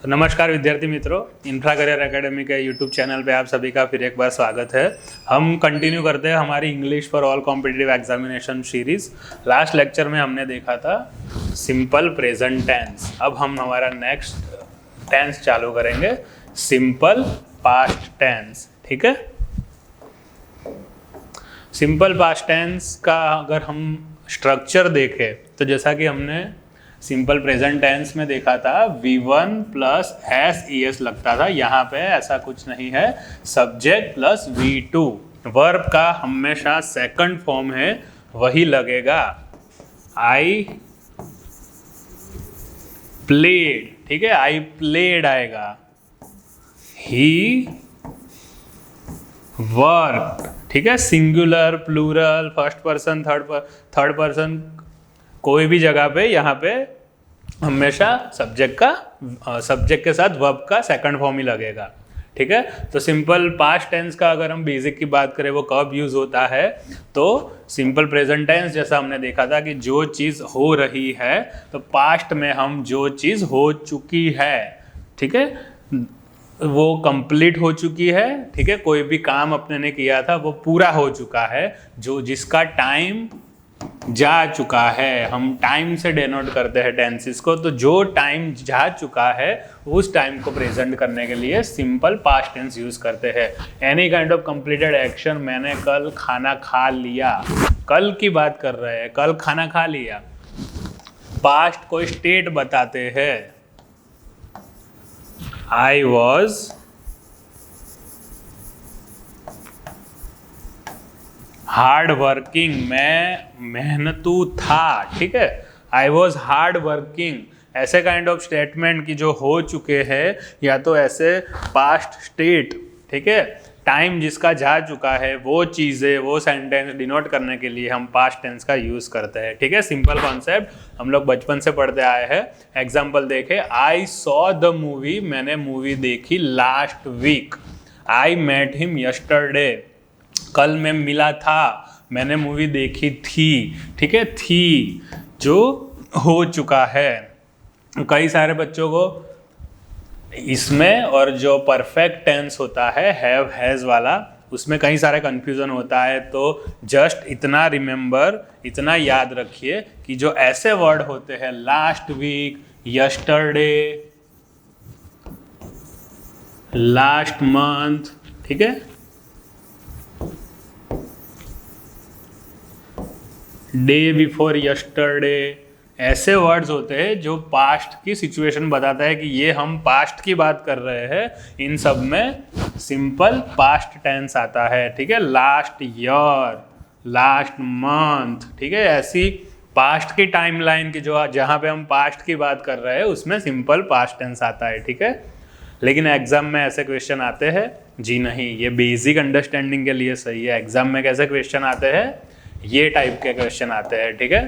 नमस्कार विद्यार्थी मित्रों, इंफ्रा करियर एकेडमी के यूट्यूब चैनल पे आप सभी का फिर एक बार स्वागत है। हम कंटिन्यू करते हैं हमारी English for all competitive examination series. Last lecture में हमने देखा था सिंपल प्रेजेंट टेंस। अब हम हमारा नेक्स्ट टेंस चालू करेंगे, सिंपल पास्ट टेंस। ठीक है, सिंपल पास्ट टेंस का अगर हम स्ट्रक्चर देखें तो जैसा कि हमने सिंपल प्रेजेंट टेंस में देखा था V1 प्लस SES लगता था, यहाँ पे ऐसा कुछ नहीं है। सब्जेक्ट प्लस V2, वर्ब का हमेशा सेकंड फॉर्म है वही लगेगा। आई प्लेड, ठीक है, आई प्लेड आएगा। ही वर्क, ठीक है, singular, plural, first person, third person, कोई भी जगह पे यहाँ पे हमेशा सब्जेक्ट के साथ वर्ब का सेकंड फॉर्म ही लगेगा। ठीक है, तो सिंपल पास्ट टेंस का अगर हम बेसिक की बात करें वो कब यूज होता है, तो सिंपल प्रेजेंट टेंस जैसा हमने देखा था कि जो चीज़ हो रही है, तो पास्ट में हम जो चीज़ हो चुकी है, ठीक है, वो कंप्लीट हो चुकी है। ठीक है, कोई भी काम अपने ने किया था वो पूरा हो चुका है, जो जिसका टाइम जा चुका है। हम टाइम से डेनोट करते हैं टेंसेस को, तो जो टाइम जा चुका है उस टाइम को प्रेजेंट करने के लिए सिंपल पास्ट टेंस यूज करते हैं। Any kind of completed action, मैंने कल खाना खा लिया, कल की बात कर रहे हैं, कल खाना खा लिया। पास्ट को स्टेट बताते हैं, आई वॉज हार्ड वर्किंग, मैं मेहनतू था। ठीक है, आई वॉज हार्ड वर्किंग, ऐसे काइंड ऑफ स्टेटमेंट की जो हो चुके हैं, या तो ऐसे पास्ट स्टेट, ठीक है, टाइम जिसका जा चुका है, वो चीज़ें, वो सेंटेंस डिनोट करने के लिए हम पास्ट टेंस का यूज़ करते हैं। ठीक है, सिंपल कॉन्सेप्ट हम लोग बचपन से पढ़ते आए हैं। एग्जाम्पल देखे, आई सॉ द मूवी, मैंने मूवी देखी last week. I met him yesterday, कल मैं मिला था, मैंने मूवी देखी थी। ठीक है, थी जो हो चुका है। कई सारे बच्चों को इसमें और जो परफेक्ट टेंस होता है हैव हैज़ वाला, उसमें कई सारे कंफ्यूजन होता है। तो जस्ट इतना रिमेंबर, इतना याद रखिए कि जो ऐसे वर्ड होते हैं last week, yesterday, last month, ठीक है, डे बिफोर यस्टरडे, ऐसे वर्ड्स होते हैं जो पास्ट की सिचुएशन बताता है कि ये हम पास्ट की बात कर रहे हैं। इन सब में सिंपल पास्ट टेंस आता है। ठीक है, लास्ट ईयर, लास्ट मंथ, ठीक है, ऐसी पास्ट की टाइमलाइन की जो जहाँ पे हम पास्ट की बात कर रहे हैं उसमें सिंपल पास्ट टेंस आता है। ठीक है, लेकिन एग्जाम में ऐसे क्वेश्चन आते हैं? जी नहीं, ये बेसिक अंडरस्टैंडिंग के लिए सही है। एग्जाम में कैसे क्वेश्चन आते हैं? ये टाइप के क्वेश्चन आते हैं। ठीक है,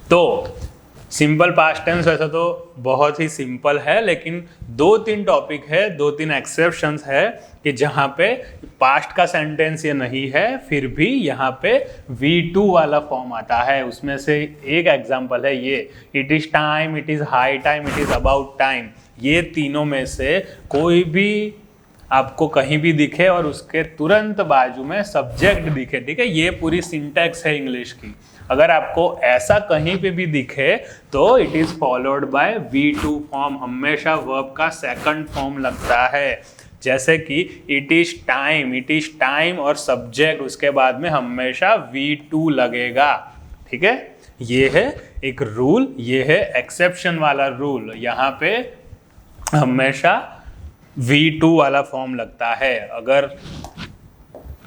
तो सिंपल पास्ट टेंस वैसे तो बहुत ही सिंपल है, लेकिन दो तीन टॉपिक है, दो तीन एक्सेप्शंस है कि जहाँ पे पास्ट का सेंटेंस ये नहीं है, फिर भी यहाँ पे V2 वाला फॉर्म आता है। उसमें से एक एग्जांपल है ये, it is time, it is high time, it is about time. ये तीनों में से कोई भी आपको कहीं भी दिखे और उसके तुरंत बाजू में सब्जेक्ट दिखे, ठीक है, ये पूरी सिंटैक्स है इंग्लिश की। अगर आपको ऐसा कहीं पे भी दिखे तो it is followed by V2 form, हमेशा वर्ब का सेकंड फॉर्म लगता है। जैसे कि इट इज़ टाइम और सब्जेक्ट, उसके बाद में हमेशा V2 लगेगा। ठीक है, ये है एक रूल, ये है एक्सेप्शन वाला रूल। यहाँ पे हमेशा V2 वाला फॉर्म लगता है। अगर,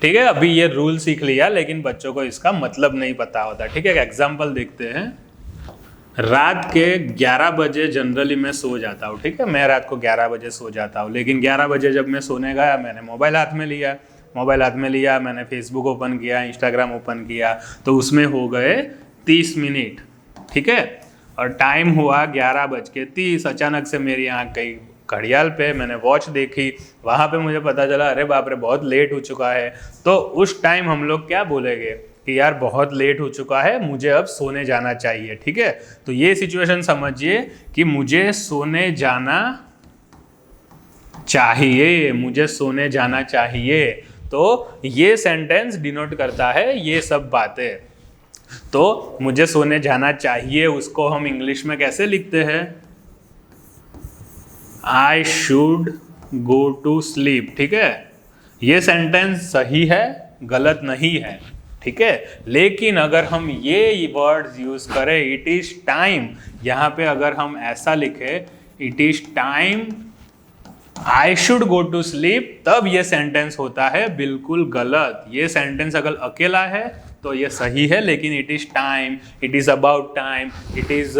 ठीक है, अभी ये रूल सीख लिया, लेकिन बच्चों को इसका मतलब नहीं पता होता। ठीक है, एग्जांपल देखते हैं। रात के 11 बजे जनरली मैं सो जाता हूँ। ठीक है, मैं रात को 11 बजे सो जाता हूँ, लेकिन 11 बजे जब मैं सोने गया, मैंने मोबाइल हाथ में लिया, मैंने फेसबुक ओपन किया, इंस्टाग्राम ओपन किया, तो उसमें हो गए 30 मिनट। ठीक है, और टाइम हुआ 11:30। अचानक से मेरी आँख गई घड़ियाल पे, मैंने वॉच देखी, वहाँ पे मुझे पता चला अरे बाप रे बहुत लेट हो चुका है। तो उस टाइम हम लोग क्या बोलेंगे? कि यार बहुत लेट हो चुका है, मुझे अब सोने जाना चाहिए। ठीक है, तो ये सिचुएशन समझिए कि मुझे सोने जाना चाहिए, मुझे सोने जाना चाहिए। तो ये सेंटेंस डिनोट करता है ये सब बातें। तो मुझे सोने जाना चाहिए उसको हम इंग्लिश में कैसे लिखते हैं? I should go to sleep. ठीक है, ये सेंटेंस सही है, गलत नहीं है। ठीक है, लेकिन अगर हम ये वर्ड्स यूज करें, इट इज टाइम, यहाँ पे अगर हम ऐसा लिखे it is time I should go to sleep, तब ये सेंटेंस होता है बिल्कुल गलत। ये सेंटेंस अगर अकेला है तो ये सही है, लेकिन it is time, it is about time, it is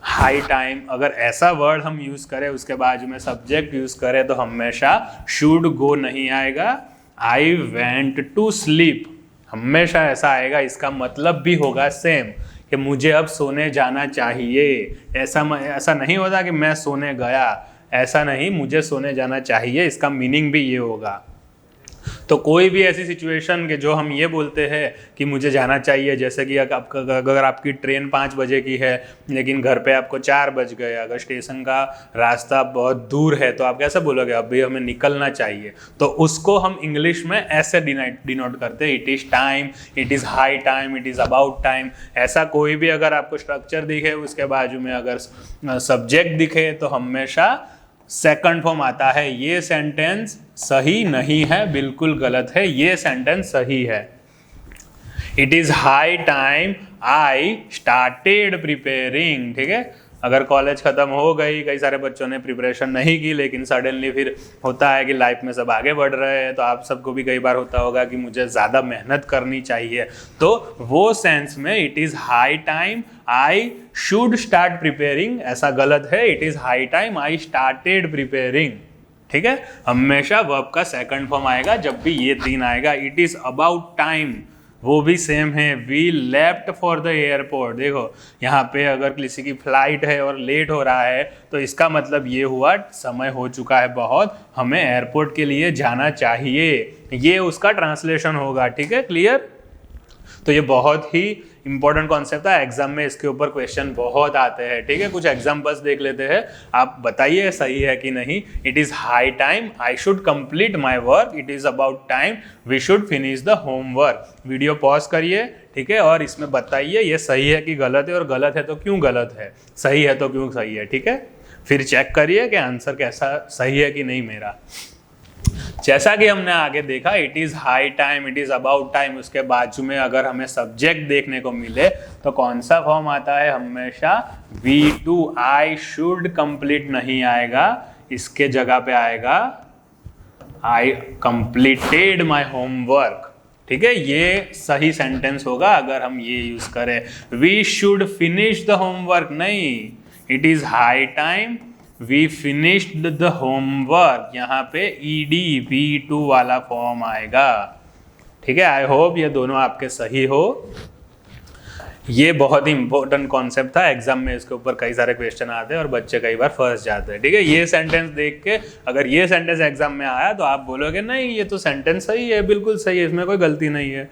high time, अगर ऐसा वर्ड हम यूज करें उसके बाजू में सब्जेक्ट यूज करें तो हमेशा शुड गो नहीं आएगा, आई वेंट टू स्लीप हमेशा ऐसा आएगा। इसका मतलब भी होगा सेम कि मुझे अब सोने जाना चाहिए। ऐसा नहीं होता कि मैं सोने गया, ऐसा नहीं, मुझे सोने जाना चाहिए, इसका मीनिंग भी ये होगा। तो कोई भी ऐसी सिचुएशन के जो हम ये बोलते हैं कि मुझे जाना चाहिए, जैसे कि अगर आपकी ट्रेन 5 बजे की है लेकिन घर पे आपको 4 बज गए, अगर स्टेशन का रास्ता बहुत दूर है तो आप कैसे बोलोगे अभी हमें निकलना चाहिए? तो उसको हम इंग्लिश में ऐसे डिनोट करते हैं, it is time, it is high time, it is about time. ऐसा कोई भी अगर आपको स्ट्रक्चर दिखे, उसके बाजू में अगर सब्जेक्ट दिखे तो हमेशा सेकंड फॉर्म आता है। ये सेंटेंस सही नहीं है, बिल्कुल गलत है, ये सेंटेंस सही है। It is high time I started preparing. ठीक है, अगर कॉलेज खत्म हो गई, कई सारे बच्चों ने प्रिपरेशन नहीं की, लेकिन सडनली फिर होता है कि लाइफ में सब आगे बढ़ रहे हैं, तो आप सबको भी कई बार होता होगा कि मुझे ज़्यादा मेहनत करनी चाहिए। तो वो सेंस में it is high time I should start preparing, ऐसा गलत है। It is high time I started preparing. ठीक है, हमेशा वर्ब का सेकंड फॉर्म आएगा जब भी ये 3 आएगा। इट इज़ अबाउट टाइम, वो भी सेम है। We left for the airport. देखो यहाँ पे अगर किसी की फ्लाइट है और लेट हो रहा है तो इसका मतलब ये हुआ समय हो चुका है बहुत, हमें एयरपोर्ट के लिए जाना चाहिए, ये उसका ट्रांसलेशन होगा। ठीक है, क्लियर? तो ये बहुत ही इंपॉर्टेंट कॉन्सेप्ट है, एग्जाम में इसके ऊपर क्वेश्चन बहुत आते हैं। ठीक है, कुछ एग्जाम्पल्स देख लेते हैं, आप बताइए सही है कि नहीं। It is high time I should complete my work, it is about time we should finish the homework. Video pause करिए, ठीक है, और इसमें बताइए ये सही है कि गलत है, और गलत है तो क्यों गलत है, सही है तो क्यों सही है। ठीक है, फिर चेक करिए कि आंसर कैसा सही है कि नहीं मेरा। जैसा कि हमने आगे देखा, it is high time, it is about time, उसके बाजू में अगर हमें सब्जेक्ट देखने को मिले तो कौन सा फॉर्म आता है? हमेशा V2, आई शुड कंप्लीट नहीं आएगा, इसके जगह पे आएगा आई कंप्लीटेड माई होमवर्क। ठीक है, ये सही सेंटेंस होगा अगर हम ये यूज करें। We should finish the homework नहीं, it is high time we finished the homework, यहाँ पे ईडी V2 वाला फॉर्म आएगा। ठीक है, आई होप ये दोनों आपके सही हो। ये बहुत ही इंपॉर्टेंट कॉन्सेप्ट था, एग्जाम में इसके ऊपर कई सारे क्वेश्चन आते हैं और बच्चे कई बार फंस जाते हैं। ठीक है, ये सेंटेंस देख के अगर ये सेंटेंस एग्जाम में आया तो आप बोलोगे नहीं ये तो सेंटेंस सही है, बिल्कुल सही है, इसमें कोई गलती नहीं है,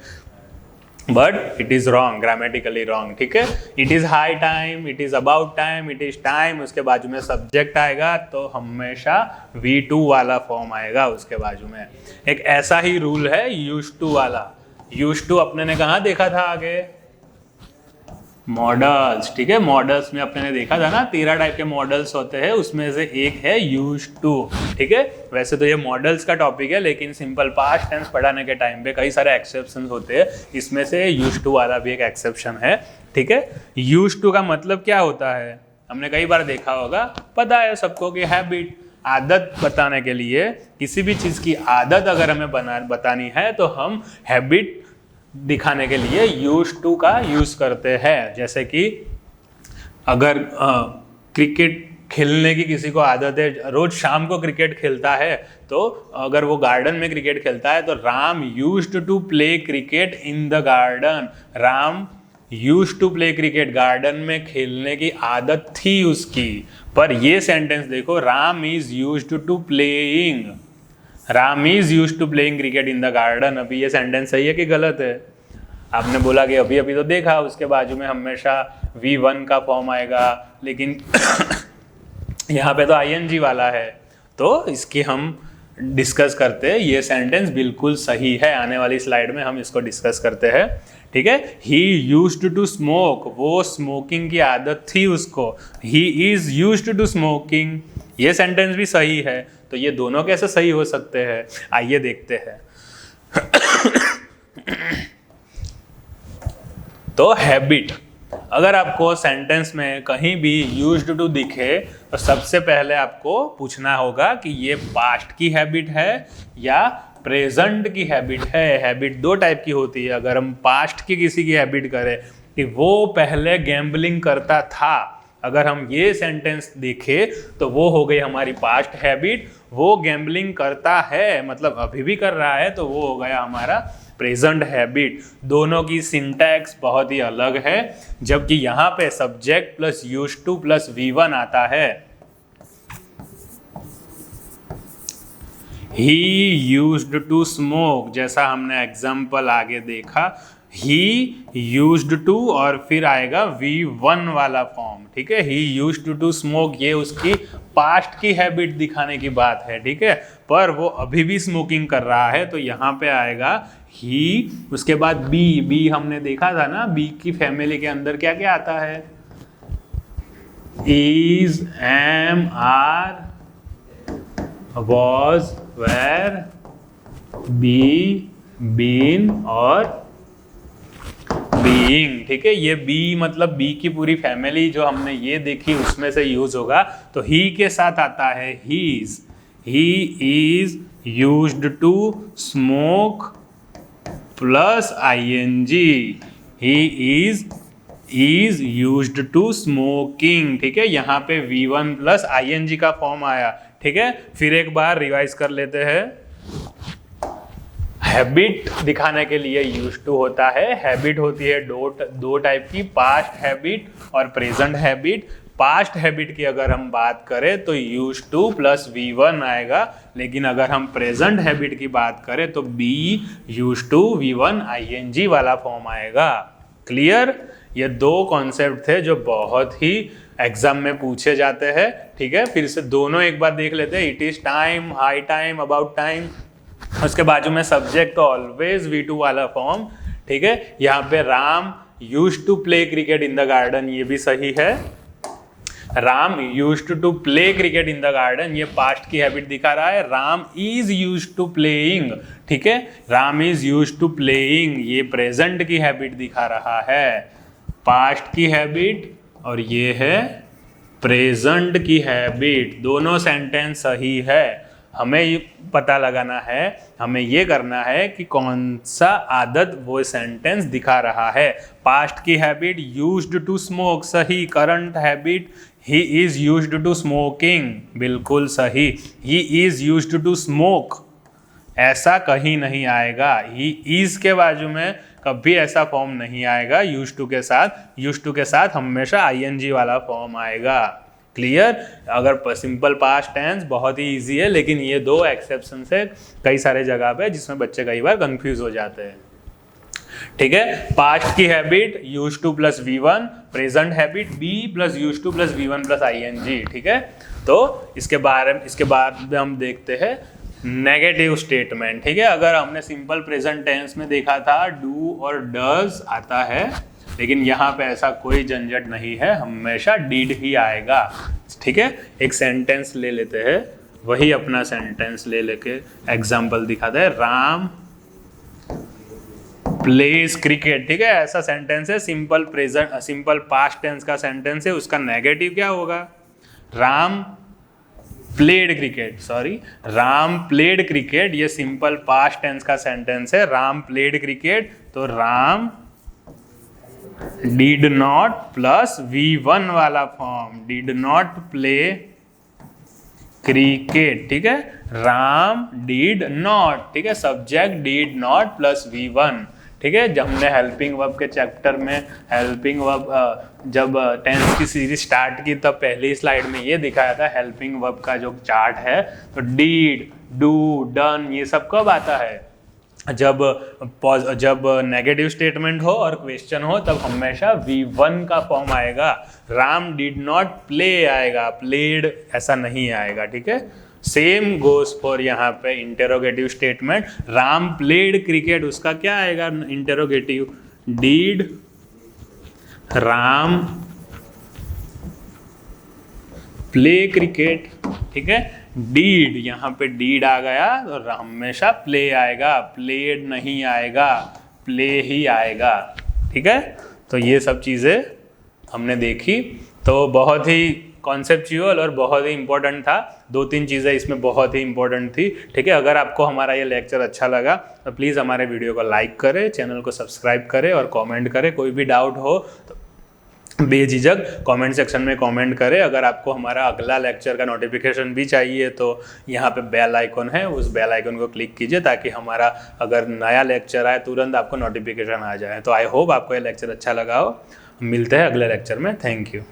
but it is wrong, grammatically wrong. ठीक है, it is high time, it is about time, it is time, उसके बाजू में सब्जेक्ट आएगा तो हमेशा V2 वाला फॉर्म आएगा उसके बाजू में। एक ऐसा ही रूल है यूज्ड टू वाला। यूज्ड टू अपने ने कहाँ देखा था आगे? मॉडल्स। ठीक है, मॉडल्स में अपने ने देखा था ना 13 टाइप के मॉडल्स होते हैं, उसमें से एक है यूज्ड टू। ठीक है, वैसे तो ये मॉडल्स का टॉपिक है, लेकिन सिंपल पास्ट टेंस पढ़ाने के टाइम पे कई सारे एक्सेप्शन होते हैं, इसमें से यूज्ड टू वाला भी एक एक्सेप्शन है। ठीक है, यूज्ड टू का मतलब क्या होता है? हमने कई बार देखा होगा, पता है सबको कि हैबिट, आदत बताने के लिए, किसी भी चीज़ की आदत अगर हमें बतानी है तो हम हैबिट दिखाने के लिए यूज टू का यूज करते हैं। जैसे कि अगर क्रिकेट खेलने की किसी को आदत है, रोज शाम को क्रिकेट खेलता है, तो अगर वो गार्डन में क्रिकेट खेलता है तो Ram used to play cricket in the garden. Ram used to play cricket, garden में खेलने की आदत थी उसकी। पर ये सेंटेंस देखो, Ram is used to playing, Ram is used to playing cricket in the garden. अभी ये सेंटेंस सही है कि गलत है? आपने बोला कि अभी अभी तो देखा, उसके बाजू में हमेशा V1 का फॉर्म आएगा, लेकिन यहाँ पे तो ING वाला है, तो इसकी हम डिस्कस करते हैं। ये सेंटेंस बिल्कुल सही है, आने वाली स्लाइड में हम इसको डिस्कस करते हैं, ठीक है। ही यूज्ड टू स्मोक, वो स्मोकिंग की आदत थी उसको। He is used to smoking, ये सेंटेंस भी सही है। तो ये दोनों कैसे सही हो सकते हैं, आइए देखते हैं। तो हैबिट, अगर आपको सेंटेंस में कहीं भी यूज्ड टू दिखे तो सबसे पहले आपको पूछना होगा कि ये पास्ट की हैबिट है या प्रेजेंट की हैबिट है। हैबिट दो टाइप की होती है। अगर हम पास्ट की किसी की हैबिट करें कि वो पहले गैम्बलिंग करता था, अगर हम ये सेंटेंस देखें तो वो हो गई हमारी पास्ट हैबिट। वो गैम्बलिंग करता है मतलब अभी भी कर रहा है, तो वो हो गया हमारा प्रेजेंट हैबिट। दोनों की सिंटैक्स बहुत ही अलग है। जबकि यहाँ पे subject plus used to plus V1 आता है। ही यूज्ड टू स्मोक, जैसा हमने एग्जाम्पल आगे देखा, ही यूज्ड टू और फिर आएगा V1 वाला फॉर्म, ठीक है। ही यूज्ड टू स्मोक, ये उसकी पास्ट की हैबिट दिखाने की बात है, ठीक है। पर वो अभी भी स्मोकिंग कर रहा है, तो यहाँ पे आएगा ही। उसके बाद बी हमने देखा था ना, बी की फैमिली के अंदर क्या क्या आता है, is, am, are, was, were, be, been और बीइंग, ठीक है। ये बी मतलब बी की पूरी फैमिली जो हमने ये देखी उसमें से यूज होगा। तो ही के साथ आता है he's, he is used to smoke plus ING, he is used to smoking, ठीक है। यहाँ पे V1 प्लस ING का फॉर्म आया, ठीक है। फिर एक बार रिवाइज कर लेते हैं। हैबिट दिखाने के लिए यूज्ड टू होता है। हैबिट होती है दो टाइप की, पास्ट हैबिट और प्रेजेंट हैबिट। पास्ट हैबिट की अगर हम बात करें तो यूज्ड टू प्लस V1 आएगा, लेकिन अगर हम प्रेजेंट हैबिट की बात करें तो be used to V1 ING वाला फॉर्म आएगा। क्लियर? ये दो कॉन्सेप्ट थे जो बहुत ही एग्जाम में पूछे जाते हैं, ठीक है। फिर से दोनों एक बार देख लेते हैं। It is time, high time, about time. उसके बाजू में सब्जेक्ट तो ऑलवेज V2 वाला फॉर्म, ठीक है। यहाँ पे Ram used to play cricket in the garden, ये भी सही है। Ram used to play cricket in the garden, ये पास्ट की हैबिट दिखा रहा है। Ram is used to playing, ठीक है। Ram is used to playing, ये प्रेजेंट की हैबिट दिखा रहा है। पास्ट की हैबिट और ये है प्रेजेंट की हैबिट। दोनों सेंटेंस सही है। हमें पता लगाना है, हमें ये करना है कि कौन सा आदत वो सेंटेंस दिखा रहा है। पास्ट की हैबिट यूज्ड टू स्मोक, सही। Current habit he is used to smoking, बिल्कुल सही। He is used to smoke, ऐसा कहीं नहीं आएगा। ही इज के बाजू में कभी ऐसा फॉर्म नहीं आएगा यूज्ड टू के साथ। यूज्ड टू के साथ हमेशा ING वाला फॉर्म आएगा। क्लियर? अगर सिंपल पास्ट टेंस बहुत ही इजी है, लेकिन ये दो एक्सेप्शन है कई सारे जगह पे जिसमें बच्चे कई बार कंफ्यूज हो जाते हैं, ठीक है। पास्ट की habit used to plus V1, present habit be plus used to plus V1 plus ING, ठीक है। तो इसके बाद हम देखते हैं नेगेटिव स्टेटमेंट, ठीक है। अगर हमने सिंपल प्रेजेंट टेंस में देखा था डू और डज आता है, लेकिन यहाँ पे ऐसा कोई झंझट नहीं है, हमेशा डिड ही आएगा, ठीक है। एक सेंटेंस ले लेते हैं, वही अपना सेंटेंस ले लेके एग्जाम्पल दिखाते हैं। राम प्लेज क्रिकेट, ठीक है। ऐसा सेंटेंस है, सिंपल पास्ट टेंस का सेंटेंस है। उसका नेगेटिव क्या होगा? Ram played cricket, Ram played cricket. ये सिंपल पास्ट टेंस का सेंटेंस है। राम प्लेड क्रिकेट, तो Ram did not plus V1 वाला form, did not play cricket, ठीक है। राम डिड नॉट, ठीक है। Subject did not plus V1, ठीक है। जब हमने हेल्पिंग वर्ब के चैप्टर में हेल्पिंग वर्ब जब टेंस की सीरीज स्टार्ट की तब पहली स्लाइड में ये दिखाया था हेल्पिंग वर्ब का जो चार्ट है। तो डीड, डू, डन, ये सब कब आता है? जब नेगेटिव स्टेटमेंट हो और क्वेश्चन हो तब हमेशा V1 का फॉर्म आएगा। राम डिड नॉट प्ले आएगा, प्लेड ऐसा नहीं आएगा, ठीक है। सेम गोज फॉर यहाँ पे interrogative statement, Ram played cricket, उसका क्या आएगा interrogative, did Ram play cricket, ठीक है। डीड, यहाँ पे डीड आ गया और हमेशा प्ले आएगा, प्लेड नहीं आएगा, प्ले ही आएगा, ठीक है। तो ये सब चीज़ें हमने देखी, तो बहुत ही कॉन्सेप्चुअल और बहुत ही इंपॉर्टेंट था। 2-3 चीज़ें इसमें बहुत ही इंपॉर्टेंट थी, ठीक है। अगर आपको हमारा ये लेक्चर अच्छा लगा तो प्लीज़ हमारे वीडियो को लाइक करें, चैनल को सब्सक्राइब करें और कमेंट करें। कोई भी डाउट हो तो बेझिझक कमेंट सेक्शन में कमेंट करें। अगर आपको हमारा अगला लेक्चर का नोटिफिकेशन भी चाहिए तो यहाँ पे बेल आइकन है, उस बेल आइकन को क्लिक कीजिए ताकि हमारा अगर नया लेक्चर आए तुरंत आपको नोटिफिकेशन आ जाए। तो आई होप आपको ये लेक्चर अच्छा लगा हो। मिलते हैं अगले लेक्चर में। Thank you.